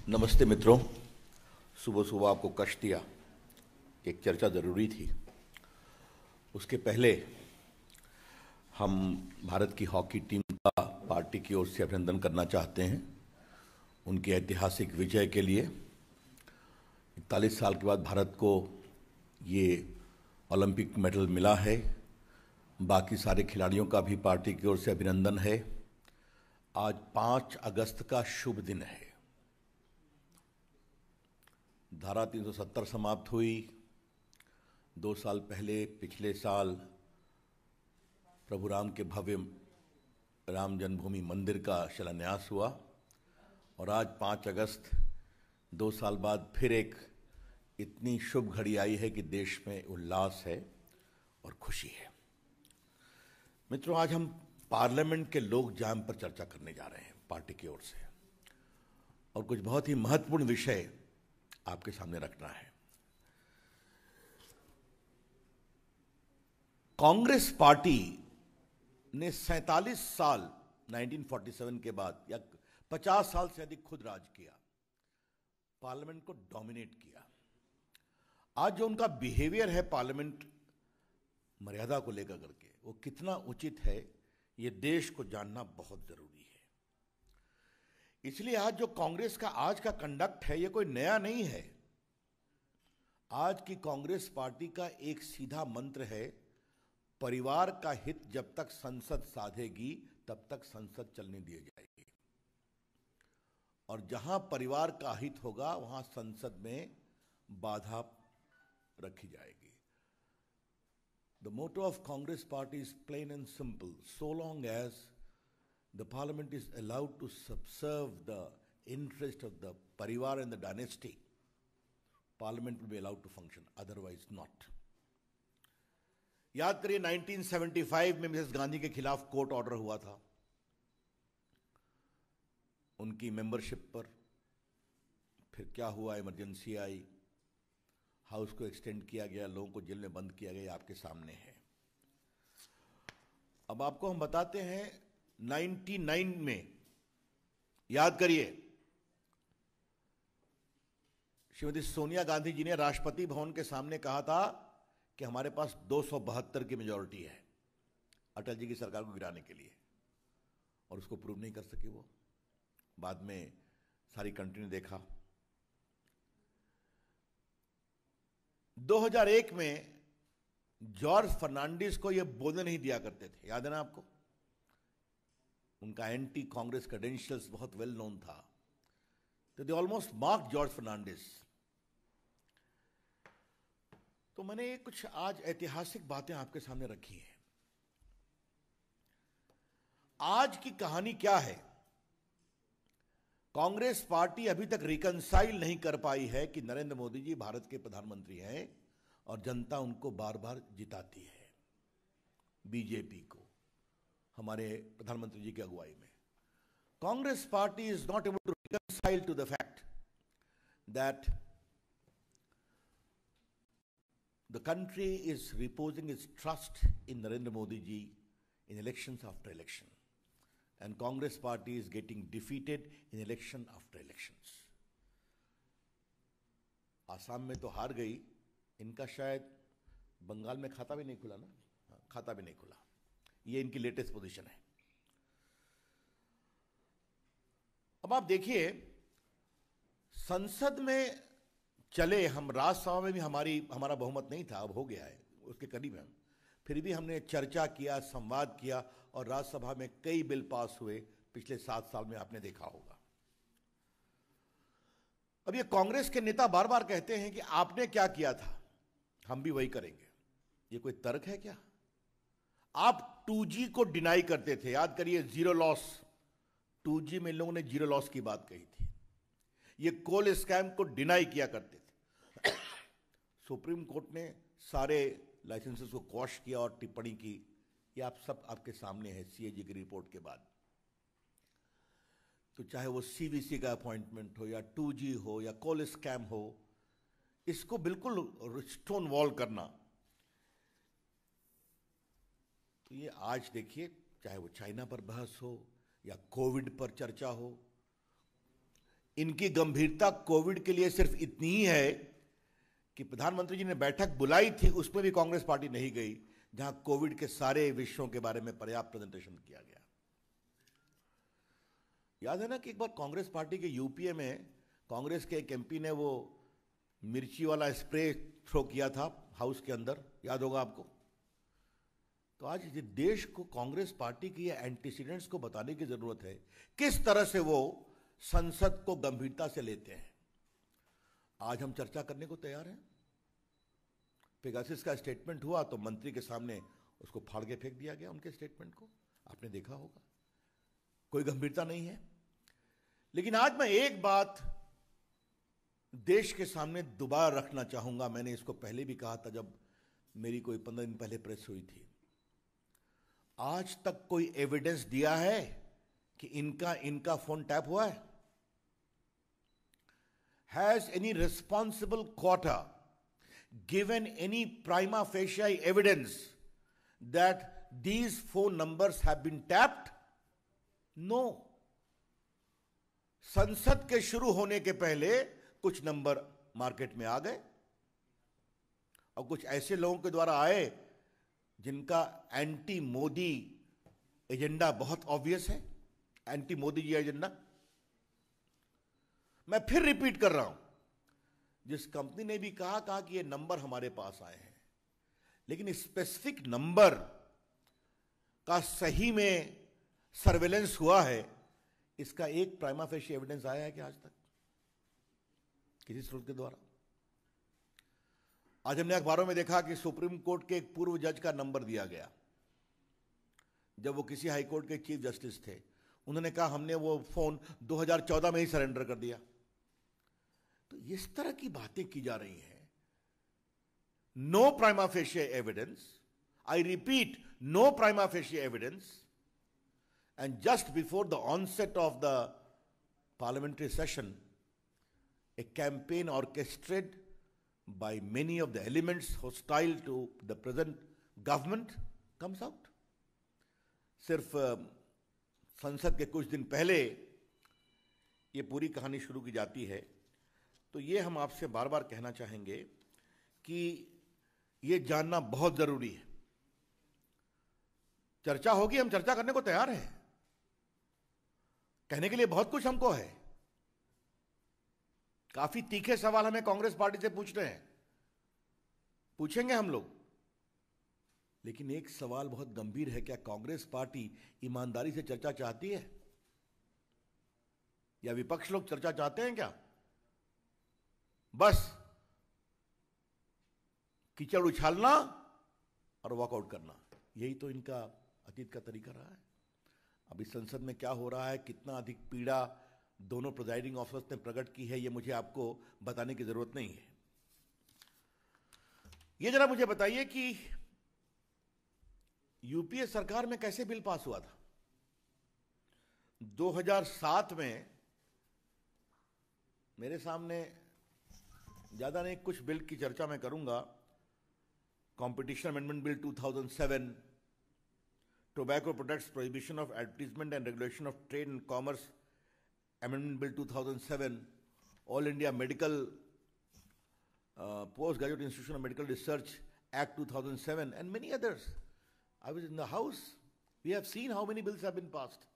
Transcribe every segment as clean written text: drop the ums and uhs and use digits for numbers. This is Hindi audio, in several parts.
नमस्ते मित्रों। सुबह सुबह आपको कष्ट दिया। एक चर्चा ज़रूरी थी। उसके पहले हम भारत की हॉकी टीम का पार्टी की ओर से अभिनंदन करना चाहते हैं उनकी ऐतिहासिक विजय के लिए। 41 साल के बाद भारत को ये ओलंपिक मेडल मिला है। बाकी सारे खिलाड़ियों का भी पार्टी की ओर से अभिनंदन है। आज 5 अगस्त का शुभ दिन है। धारा 370 समाप्त हुई। 2 साल पहले पिछले साल प्रभु राम के भव्य राम जन्मभूमि मंदिर का शिलान्यास हुआ और आज 5 अगस्त 2 साल बाद फिर एक इतनी शुभ घड़ी आई है कि देश में उल्लास है और खुशी है। मित्रों, आज हम पार्लियामेंट के लोक जाम पर चर्चा करने जा रहे हैं पार्टी की ओर से, और कुछ बहुत ही महत्वपूर्ण विषय आपके सामने रखना है। कांग्रेस पार्टी ने 47 साल 1947 के बाद या 50 साल से अधिक खुद राज किया, पार्लियामेंट को डोमिनेट किया। आज जो उनका बिहेवियर है पार्लियामेंट मर्यादा को लेकर करके, वो कितना उचित है, ये देश को जानना बहुत जरूरी है। इसलिए आज जो कांग्रेस का आज का कंडक्ट है, ये कोई नया नहीं है। आज की कांग्रेस पार्टी का एक सीधा मंत्र है, परिवार का हित जब तक संसद साधेगी तब तक संसद चलने दी जाएगी, और जहां परिवार का हित होगा वहां संसद में बाधा रखी जाएगी। The motto of Congress party is plain and simple. So long as the parliament is allowed to subserve the interest of the parivar and the dynasty, parliament will be allowed to function, otherwise not. याद करिए 1975 में मिसेस गांधी के खिलाफ कोर्ट ऑर्डर हुआ था उनकी मेंबरशिप पर। फिर क्या हुआ, इमरजेंसी आई, हाउस को एक्सटेंड किया गया, लोगों को जेल में बंद किया गया, आपके सामने है। अब आपको हम बताते हैं 99 में, याद करिए, श्रीमती सोनिया गांधी जी ने राष्ट्रपति भवन के सामने कहा था कि हमारे पास 272 की मेजॉरिटी है अटल जी की सरकार को गिराने के लिए, और उसको प्रूव नहीं कर सके वो। बाद में सारी कंट्री ने देखा। 2001 में जॉर्ज फर्नांडिस को ये बोलने नहीं दिया करते थे, याद है ना आपको? उनका एंटी कांग्रेस क्रेडेंशियल्स बहुत वेल नोन था, तो they almost mark George Fernandes. तो मैंने कुछ आज ऐतिहासिक बातें आपके सामने रखी हैं। आज की कहानी क्या है? कांग्रेस पार्टी अभी तक रिकंसाइल नहीं कर पाई है कि नरेंद्र मोदी जी भारत के प्रधानमंत्री हैं और जनता उनको बार बार जिताती है, बीजेपी को, हमारे प्रधानमंत्री जी की अगुवाई में। Congress party is not able to reconcile to the fact that the country is reposing its trust in Narendra Modi ji in elections after election, and Congress party is getting defeated in election after elections. Assam में तो हार गई, इनका शायद बंगाल में खाता भी नहीं खुला ना, खाता भी नहीं खुला। ये इनकी लेटेस्ट पोजीशन है। अब आप देखिए, संसद में चले हम, राज्यसभा में भी हमारा बहुमत नहीं था, अब हो गया है, उसके करीब है। फिर भी हमने चर्चा किया, संवाद किया, और राज्यसभा में कई बिल पास हुए पिछले 7 साल में, आपने देखा होगा। अब ये कांग्रेस के नेता बार बार कहते हैं कि आपने क्या किया था, हम भी वही करेंगे। ये कोई तर्क है क्या? आप 2G को डिनाई करते थे, याद करिए, जीरो लॉस। 2G में इन लोगों ने जीरो लॉस की बात कही थी। ये कोल स्कैम को डिनाई किया करते थे। सुप्रीम कोर्ट ने सारे लाइसेंसेस को क्वॉश किया और टिप्पणी की। ये आप सब आपके सामने है CAG की रिपोर्ट के बाद। तो चाहे वो CVC का अपॉइंटमेंट हो या 2G हो या कोल स्कैम हो, इसको बिल्कुल स्टोन वॉल करना। तो ये आज देखिए, चाहे वो चाइना पर बहस हो या कोविड पर चर्चा हो, इनकी गंभीरता कोविड के लिए सिर्फ इतनी ही है कि प्रधानमंत्री जी ने बैठक बुलाई थी, उसमें भी कांग्रेस पार्टी नहीं गई, जहां कोविड के सारे विषयों के बारे में पर्याप्त प्रेजेंटेशन किया गया। याद है ना कि एक बार कांग्रेस पार्टी के यूपीए में कांग्रेस के एक एमपी ने वो मिर्ची वाला स्प्रे थ्रो किया था हाउस के अंदर, याद होगा आपको। तो आज ये देश को कांग्रेस पार्टी की एंटीसीडेंट्स को बताने की जरूरत है, किस तरह से वो संसद को गंभीरता से लेते हैं। आज हम चर्चा करने को तैयार हैं। पेगासिस का स्टेटमेंट हुआ तो मंत्री के सामने उसको फाड़ के फेंक दिया गया, उनके स्टेटमेंट को आपने देखा होगा, कोई गंभीरता नहीं है। लेकिन आज मैं एक बात देश के सामने दोबारा रखना चाहूंगा, मैंने इसको पहले भी कहा था जब मेरी कोई 15 दिन पहले प्रेस हुई थी। आज तक कोई एविडेंस दिया है कि इनका फोन टैप हुआ है? Has any responsible quarter given any prima facie evidence that these phone numbers have been tapped? No. संसद के शुरू होने के पहले कुछ नंबर मार्केट में आ गए और कुछ ऐसे लोगों के द्वारा आए जिनका एंटी मोदी एजेंडा बहुत ऑब्वियस है, एंटी मोदी जी एजेंडा। मैं फिर रिपीट कर रहा हूं, जिस कंपनी ने भी कहा कि ये नंबर हमारे पास आए हैं, लेकिन स्पेसिफिक नंबर का सही में सर्वेलेंस हुआ है, इसका एक प्राइमा फेशी एविडेंस आया है कि आज तक किसी स्रोत के द्वारा? आज हमने अखबारों में देखा कि सुप्रीम कोर्ट के एक पूर्व जज का नंबर दिया गया, जब वो किसी हाई कोर्ट के चीफ जस्टिस थे। उन्होंने कहा हमने वो फोन 2014 में ही सरेंडर कर दिया। तो इस तरह की बातें की जा रही हैं। No prima facie evidence, I repeat, no prima facie evidence, and just before the onset of the parliamentary session, a campaign orchestrated by many of the elements hostile to the present government comes out. सिर्फ संसद के कुछ दिन पहले ये पूरी कहानी शुरू की जाती है। तो ये हम आपसे बार बार कहना चाहेंगे कि ये जानना बहुत जरूरी है। चर्चा होगी, हम चर्चा करने को तैयार हैं, कहने के लिए बहुत कुछ हमको है। काफी तीखे सवाल हमें कांग्रेस पार्टी से पूछ रहे हैं, पूछेंगे हम लोग। लेकिन एक सवाल बहुत गंभीर है, क्या कांग्रेस पार्टी ईमानदारी से चर्चा चाहती है या विपक्ष लोग चर्चा चाहते हैं? क्या बस कीचड़ उछालना और वॉकआउट करना, यही तो इनका अतीत का तरीका रहा है। अभी संसद में क्या हो रहा है, कितना अधिक पीड़ा दोनों प्रिजाइडिंग ऑफिसर्स ने प्रकट की है, ये मुझे आपको बताने की जरूरत नहीं है। ये जरा मुझे बताइए कि यूपीए सरकार में कैसे बिल पास हुआ था? 2007 में मेरे सामने ज्यादा नहीं, कुछ बिल की चर्चा मैं करूंगा। Competition amendment bill 2007, Tobacco Products Prohibition of Advertisement and Regulation of Trade and Commerce Amendment Bill 2007, All India Medical Postgraduate Institution of Medical Research Act 2007, and many others. I was in the House. We have seen how many bills have been passed.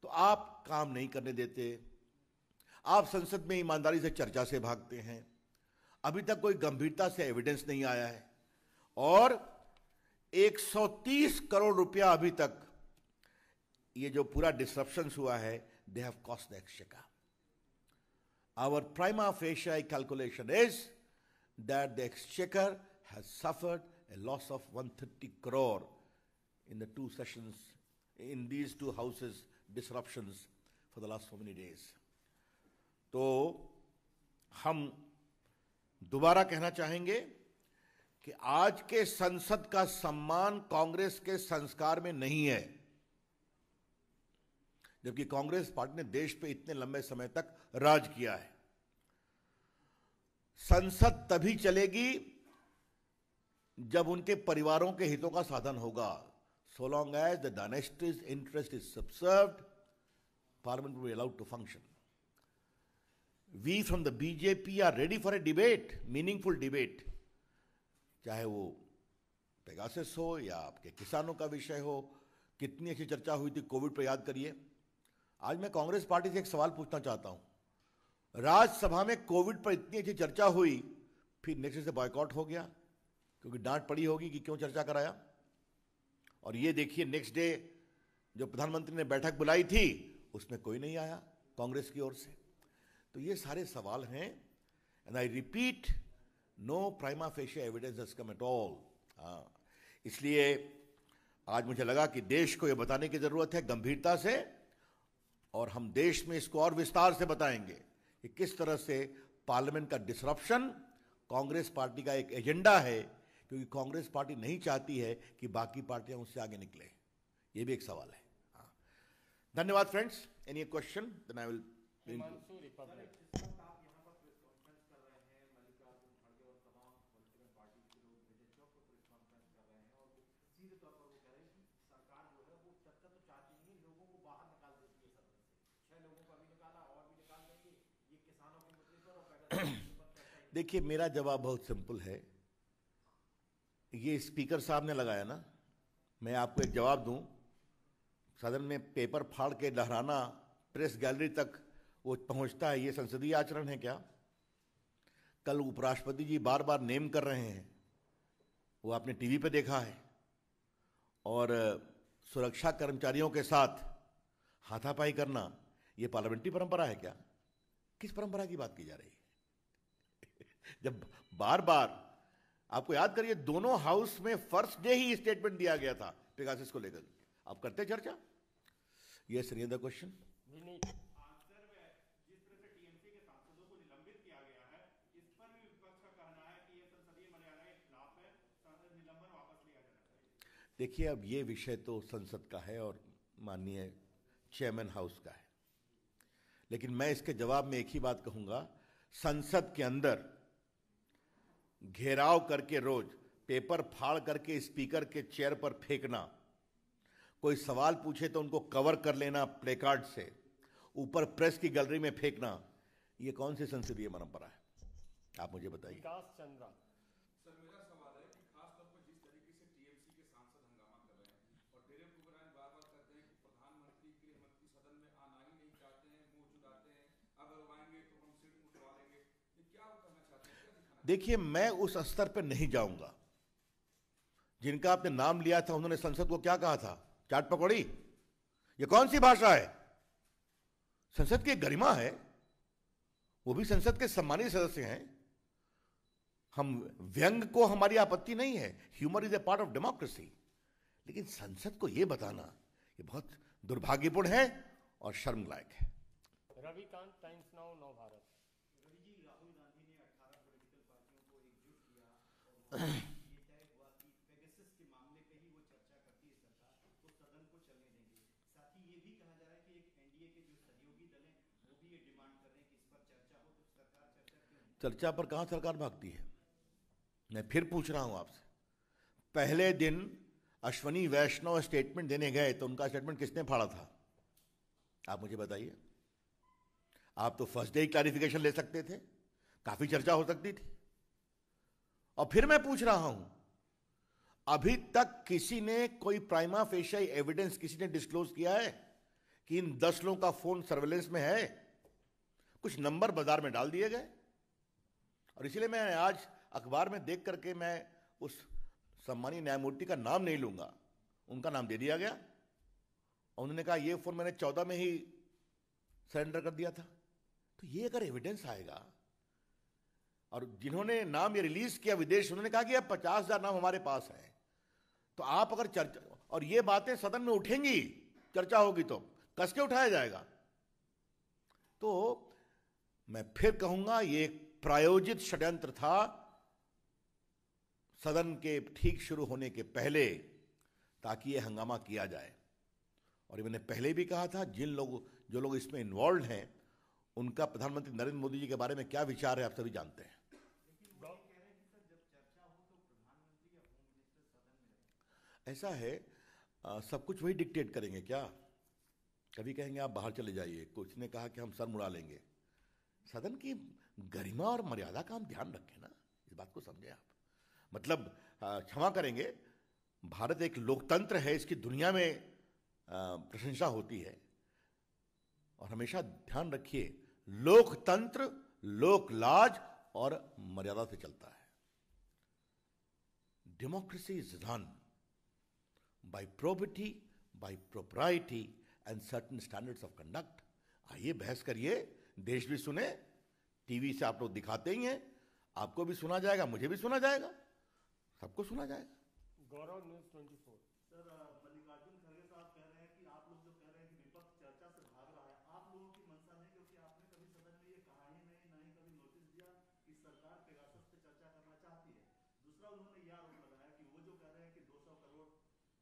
तो आप काम नहीं करने देते, आप संसद में ईमानदारी से चर्चा से भागते हैं। अभी तक कोई गंभीरता से एविडेंस नहीं आया है और 130 करोड़ रुपया अभी तक ये जो पूरा डिसरप्शन हुआ है, they have cost the exchequer. Our prima facie calculation is that the exchequer has suffered a loss of 130 crore in the two sessions, in these two houses disruptions for the last so many days. तो हम दोबारा कहना चाहेंगे कि आज के संसद का सम्मान कांग्रेस के संस्कार में नहीं है, जबकि कांग्रेस पार्टी ने देश पे इतने लंबे समय तक राज किया है। संसद तभी चलेगी जब उनके परिवारों के हितों का साधन होगा। So long as the dynasty's interest is subserved, Parliament will be allowed to function. We from the BJP are ready for a debate, meaningful debate, चाहे वो पेगासस हो या आपके किसानों का विषय हो। कितनी अच्छी चर्चा हुई थी कोविड पर, याद करिए। आज मैं कांग्रेस पार्टी से एक सवाल पूछना चाहता हूं। राज्यसभा में कोविड पर इतनी अच्छी चर्चा हुई, फिर नेक्स्ट से बॉयकॉट हो गया क्योंकि डांट पड़ी होगी कि क्यों चर्चा कराया। और ये देखिए, नेक्स्ट डे जो प्रधानमंत्री ने बैठक बुलाई थी उसमें कोई नहीं आया कांग्रेस की ओर से। तो ये सारे सवाल हैं। And I repeat, no prima facie evidence has come at all. इसलिए आज मुझे लगा कि देश को यह बताने की जरूरत है गंभीरता से, और हम देश में इसको और विस्तार से बताएंगे कि किस तरह से पार्लियामेंट का डिसरप्शन कांग्रेस पार्टी का एक एजेंडा है, क्योंकि कांग्रेस पार्टी नहीं चाहती है कि बाकी पार्टियां उससे आगे निकले। ये भी एक सवाल है। धन्यवाद friends. Any question then I will. देखिए, मेरा जवाब बहुत सिंपल है। ये स्पीकर साहब ने लगाया ना, मैं आपको एक जवाब दूं। सदन में पेपर फाड़ के लहराना प्रेस गैलरी तक वो पहुंचता है, ये संसदीय आचरण है क्या? कल उपराष्ट्रपति जी बार बार नेम कर रहे हैं, वो आपने टीवी पे देखा है। और सुरक्षा कर्मचारियों के साथ हाथापाई करना, ये पार्लियामेंट्री परंपरा है क्या? किस परंपरा की बात की जा रही है? जब बार बार, आपको याद करिए, दोनों हाउस में फर्स्ट डे ही स्टेटमेंट दिया गया था पेगासस को लेकर। आप करते चर्चा? Yes, any other question? Answer में जिस तरह से टीएमसी के सांसदों को निलंबित किया गया है, इस पर भी विपक्ष का कहना है कि यह संसदीय मर्यादा के खिलाफ है, निलंबन वापस लिया जाना चाहिए। देखिए, अब ये विषय तो संसद का है और माननीय चेयरमैन हाउस का है, लेकिन मैं इसके जवाब में एक ही बात कहूंगा। संसद के अंदर घेराव करके रोज पेपर फाड़ करके स्पीकर के चेयर पर फेंकना, कोई सवाल पूछे तो उनको कवर कर लेना प्लेकार्ड से, ऊपर प्रेस की गैलरी में फेंकना, ये कौन सी संसदीय परंपरा है? आप मुझे बताइए। विकास चंद्रा। सर, मेरा सवाल है कि खास तौर पर जिस तरीके से टीएमसी के सांसद हंगामा कर रहे हैं और डेरेक ओब्रायन बार-बार कहते हैं कि प्रधानमंत्री गृह मंत्री सदन में आना ही नहीं चाहते हैं, मुंह चुराते हैं, अगर वो आएंगे तो हम सिर उठवा लेंगे, ये क्या वो कहना चाहते हैं, क्या दिखाना? देखिए, मैं उस स्तर पर नहीं जाऊंगा। जिनका आपने नाम लिया था, उन्होंने संसद को क्या कहा था? चाट पकौड़ी? ये कौन सी भाषा है? संसद की गरिमा है, वो भी संसद के सम्मानित सदस्य हैं। हम व्यंग को हमारी आपत्ति नहीं है, humour is a part of democracy, लेकिन संसद को यह बताना ये बहुत दुर्भाग्यपूर्ण है और शर्म लायक है। रविकांत, टाइम्स नाउ नव भारत। रवि जी, राहुल गांधी ने 18 पॉलिटिकल पार्टियों को एकजुट किया और ये तय हुआ कि पेगासस के मामले पे ही वो चर्चा करती है सरकार, तो सदन को चलने देंगे। साथ ही ये भी कहा जा रहा है कि एक एनडीए के जो सहयोगी दल हैं वो भी ये डिमांड कर रहे हैं कि इस पर चर्चा हो, तो सरकार चर्चा क्यों नहीं? चर्चा पर कहां सरकार भागती है? मैं फिर पूछ रहा हूं आपसे, पहले दिन अश्वनी वैष्णव स्टेटमेंट देने गए तो उनका स्टेटमेंट किसने फाड़ा था? आप मुझे बताइए। आप तो फर्स्ट डे ही क्लैरिफिकेशन ले सकते थे, काफी चर्चा हो सकती थी। और फिर मैं पूछ रहा हूं, अभी तक किसी ने कोई प्राइमा फेशिया एविडेंस किसी ने डिस्क्लोज किया है कि इन 10 लोगों का फोन सर्वेलेंस में है? कुछ नंबर बाजार में डाल दिए गए, और इसलिए मैं आज अखबार में देख करके मैं उस सम्मानीय न्यायमूर्ति का नाम नहीं लूंगा, उनका नाम दे दिया गया और उन्होंने कहा ये फोन मैंने 14 में ही सरेंडर कर दिया था। तो ये अगर एविडेंस आएगा, और जिन्होंने नाम ये रिलीज किया विदेश, उन्होंने कहा कि अब 50,000 नाम हमारे पास है, तो आप अगर चर्चा, और ये बातें सदन में उठेंगी, चर्चा होगी तो कस के उठाया जाएगा। तो मैं फिर कहूंगा ये एक प्रायोजित षड्यंत्र था सदन के ठीक शुरू होने के पहले, ताकि ये हंगामा किया जाए। और मैंने पहले भी कहा था, जो लोग इसमें इन्वॉल्व हैं, उनका प्रधानमंत्री नरेंद्र मोदी जी के बारे में क्या विचार है आप सभी जानते हैं। ऐसा है, सब कुछ वही डिक्टेट करेंगे क्या? कभी कहेंगे आप बाहर चले जाइए, कुछ ने कहा कि हम सर मुड़ा लेंगे। सदन की गरिमा और मर्यादा का हम ध्यान रखें ना, इस बात को समझे आप। मतलब क्षमा करेंगे, भारत एक लोकतंत्र है, इसकी दुनिया में प्रशंसा होती है। और हमेशा ध्यान रखिए, लोकतंत्र लोकलाज और मर्यादा से चलता है। Democracy is run by probity, by propriety and certain standards of conduct. आइए बहस करिए, देश भी सुने, टीवी से आप लोग दिखाते ही हैं, आपको भी सुना जाएगा, मुझे भी सुना जाएगा, सबको सुना जाएगा। गौरव, न्यूज़ 24। सर, मल्लिकार्जुन खड़गे साहब कह रहे हैं कि आप लोग जो कह रहे हैं कि विपक्ष चर्चा से भाग रहा है, आप लोगों की मंशा नहीं, क्योंकि आपने कभी सदन में ये कहा ही नहीं, ना ही कभी नोटिस दिया कि सरकार पेगासस पे चर्चा करना चाहती है। दूसरा, उन्होंने यह आरोप लगाया कि वो जो कह रहे हैं कि 200 करोड़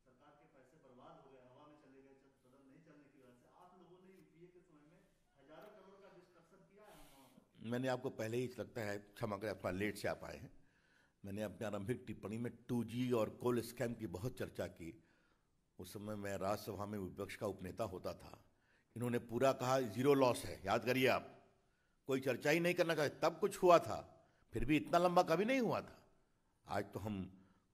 सरकार के पैसे बर्बाद हो गए, हवा में चले गए सदन नहीं चलने की वजह से। आप लोगों ने यूपीए के समय में हजारों करोड़ का डिस्कशन किया है वहां पर। मैंने आपको पहले ही लगता है, क्षमा करें अपना लेट से आप आए हैं, मैंने अपने आरंभिक टिप्पणी में 2G और कोल स्कैम की बहुत चर्चा की। उस समय मैं राज्यसभा में विपक्ष का उपनेता होता था। इन्होंने पूरा कहा जीरो लॉस है, याद करिए आप, कोई चर्चा ही नहीं करना चाहते, तब कुछ हुआ था, फिर भी इतना लंबा कभी नहीं हुआ था। आज तो हम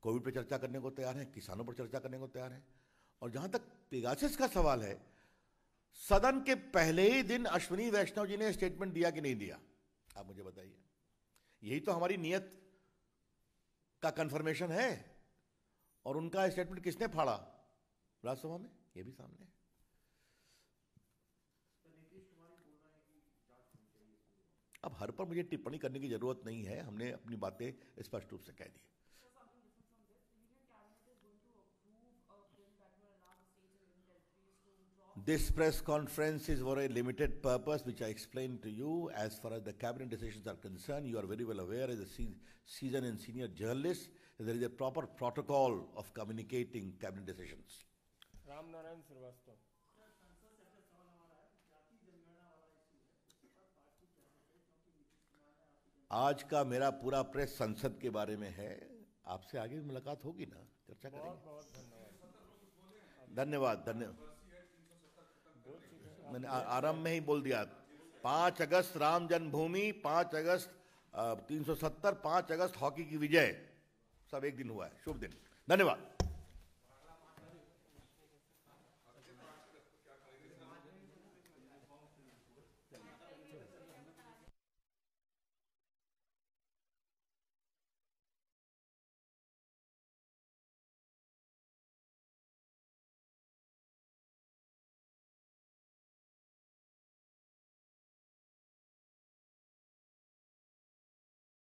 कोविड पर चर्चा करने को तैयार हैं, किसानों पर चर्चा करने को तैयार हैं। और जहां तक पेगासस का सवाल है, सदन के पहले ही दिन अश्विनी वैष्णव जी ने स्टेटमेंट दिया कि नहीं दिया, आप मुझे बताइए। यही तो हमारी नीयत का कंफर्मेशन है। और उनका स्टेटमेंट किसने फाड़ा राज्यसभा में, ये भी सामने है। अब हर पर मुझे टिप्पणी करने की जरूरत नहीं है, हमने अपनी बातें स्पष्ट रूप से कह दी। This press conference is for a limited purpose, which I explained to you. As far as the cabinet decisions are concerned, you are very well aware, as a seasoned and senior journalist, there is a proper protocol of communicating cabinet decisions. Ram Narayan Srivastava. आज का मेरा पूरा प्रेस संसद के बारे में है, आपसे आगे भी मुलाकात होगी ना, चर्चा करेंगे। बहुत बहुत धन्यवाद। धन्यवाद, धन्यवाद। मैंने आरंभ में ही बोल दिया, 5 अगस्त राम जन्मभूमि, 5 अगस्त 370, 5 अगस्त हॉकी की विजय, सब एक दिन हुआ है। शुभ दिन, धन्यवाद।